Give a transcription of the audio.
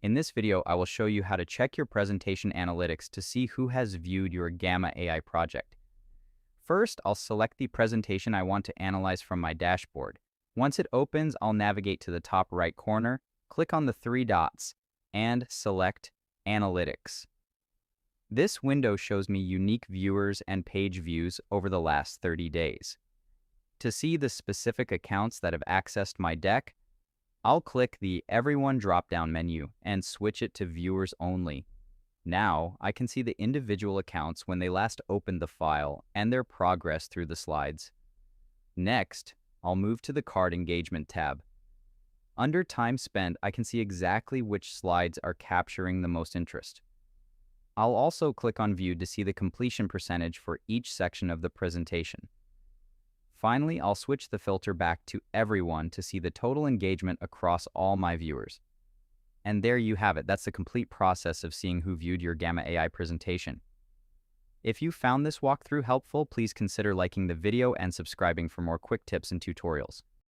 In this video, I will show you how to check your presentation analytics to see who has viewed your Gamma AI project. First, I'll select the presentation I want to analyze from my dashboard. Once it opens, I'll navigate to the top right corner, click on the three dots, and select Analytics. This window shows me unique viewers and page views over the last 30 days. To see the specific accounts that have accessed my deck, I'll click the Everyone drop-down menu and switch it to Viewers Only. Now, I can see the individual accounts when they last opened the file and their progress through the slides. Next, I'll move to the Card Engagement tab. Under Time Spent, I can see exactly which slides are capturing the most interest. I'll also click on View to see the completion percentage for each section of the presentation. Finally, I'll switch the filter back to Everyone to see the total engagement across all my viewers. And there you have it. That's the complete process of seeing who viewed your Gamma AI presentation. If you found this walkthrough helpful, please consider liking the video and subscribing for more quick tips and tutorials.